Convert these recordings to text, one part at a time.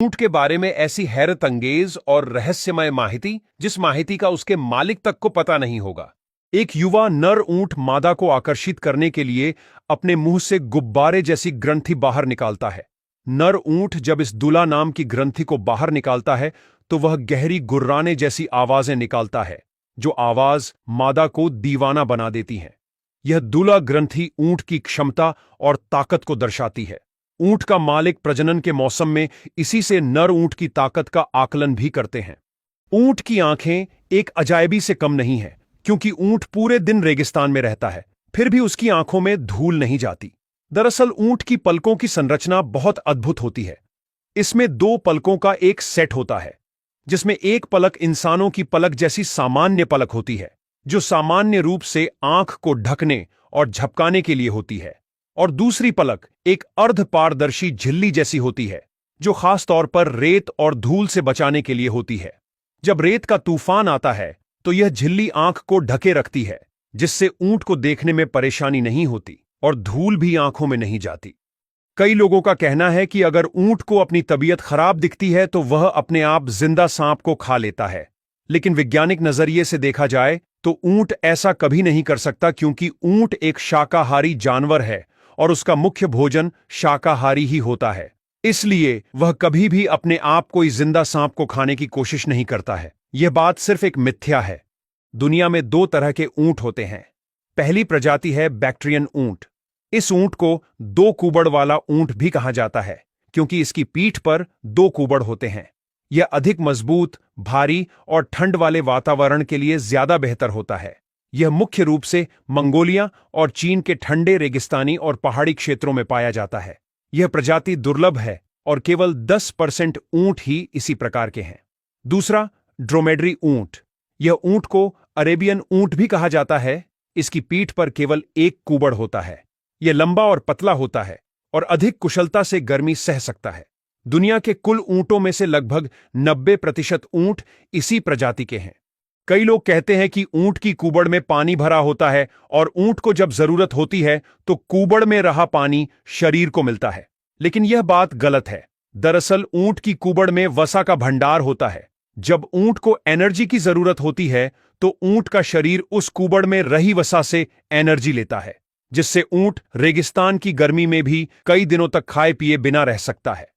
ऊंट के बारे में ऐसी हैरत अंगेज और रहस्यमय माहिती जिस माहिती का उसके मालिक तक को पता नहीं होगा। एक युवा नर ऊंट मादा को आकर्षित करने के लिए अपने मुंह से गुब्बारे जैसी ग्रंथि बाहर निकालता है। नर ऊंट जब इस दुला नाम की ग्रंथि को बाहर निकालता है तो वह गहरी गुर्राने जैसी आवाजें निकालता है, जो आवाज मादा को दीवाना बना देती हैं। यह दुला ग्रंथि ऊंट की क्षमता और ताकत को दर्शाती है। ऊंट का मालिक प्रजनन के मौसम में इसी से नर ऊंट की ताकत का आकलन भी करते हैं। ऊंट की आंखें एक अजायबी से कम नहीं है, क्योंकि ऊंट पूरे दिन रेगिस्तान में रहता है, फिर भी उसकी आंखों में धूल नहीं जाती। दरअसल ऊंट की पलकों की संरचना बहुत अद्भुत होती है। इसमें दो पलकों का एक सेट होता है, जिसमें एक पलक इंसानों की पलक जैसी सामान्य पलक होती है, जो सामान्य रूप से आंख को ढकने और झपकाने के लिए होती है, और दूसरी पलक एक अर्ध पारदर्शी झिल्ली जैसी होती है, जो खास तौर पर रेत और धूल से बचाने के लिए होती है। जब रेत का तूफान आता है तो यह झिल्ली आंख को ढके रखती है, जिससे ऊंट को देखने में परेशानी नहीं होती और धूल भी आंखों में नहीं जाती। कई लोगों का कहना है कि अगर ऊंट को अपनी तबीयत खराब दिखती है तो वह अपने आप जिंदा सांप को खा लेता है, लेकिन वैज्ञानिक नजरिए से देखा जाए तो ऊंट ऐसा कभी नहीं कर सकता, क्योंकि ऊंट एक शाकाहारी जानवर है और उसका मुख्य भोजन शाकाहारी ही होता है। इसलिए वह कभी भी अपने आप कोई जिंदा सांप को खाने की कोशिश नहीं करता है। यह बात सिर्फ एक मिथ्या है। दुनिया में दो तरह के ऊंट होते हैं। पहली प्रजाति है बैक्ट्रियन ऊंट। इस ऊंट को दो कूबड़ वाला ऊंट भी कहा जाता है, क्योंकि इसकी पीठ पर दो कूबड़ होते हैं। यह अधिक मजबूत, भारी और ठंड वाले वातावरण के लिए ज्यादा बेहतर होता है। यह मुख्य रूप से मंगोलिया और चीन के ठंडे रेगिस्तानी और पहाड़ी क्षेत्रों में पाया जाता है। यह प्रजाति दुर्लभ है और केवल 10% ऊंट ही इसी प्रकार के हैं। दूसरा, ड्रोमेडरी ऊंट। यह ऊंट को अरेबियन ऊंट भी कहा जाता है। इसकी पीठ पर केवल एक कूबड़ होता है। यह लंबा और पतला होता है और अधिक कुशलता से गर्मी सह सकता है। दुनिया के कुल ऊंटों में से लगभग 90% ऊंट इसी प्रजाति के हैं। कई लोग कहते हैं कि ऊंट की कूबड़ में पानी भरा होता है और ऊंट को जब जरूरत होती है तो कूबड़ में रहा पानी शरीर को मिलता है, लेकिन यह बात गलत है। दरअसल ऊंट की कूबड़ में वसा का भंडार होता है। जब ऊंट को एनर्जी की जरूरत होती है तो ऊंट का शरीर उस कूबड़ में रही वसा से एनर्जी लेता है, जिससे ऊंट रेगिस्तान की गर्मी में भी कई दिनों तक खाए पिए बिना रह सकता है।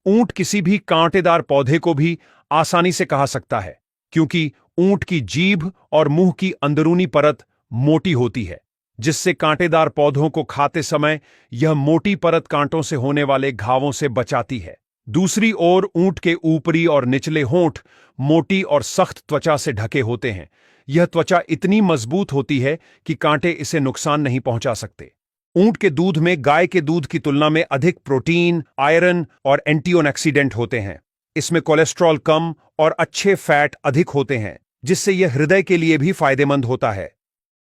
ऊंट किसी भी कांटेदार पौधे को भी आसानी से खा सकता है, क्योंकि ऊंट की जीभ और मुंह की अंदरूनी परत मोटी होती है, जिससे कांटेदार पौधों को खाते समय यह मोटी परत कांटों से होने वाले घावों से बचाती है। दूसरी ओर ऊंट के ऊपरी और निचले होंठ मोटी और सख्त त्वचा से ढके होते हैं। यह त्वचा इतनी मजबूत होती है कि कांटे इसे नुकसान नहीं पहुंचा सकते। ऊंट के दूध में गाय के दूध की तुलना में अधिक प्रोटीन, आयरन और एंटीऑक्सीडेंट होते हैं। इसमें कोलेस्ट्रॉल कम और अच्छे फैट अधिक होते हैं, जिससे यह हृदय के लिए भी फायदेमंद होता है।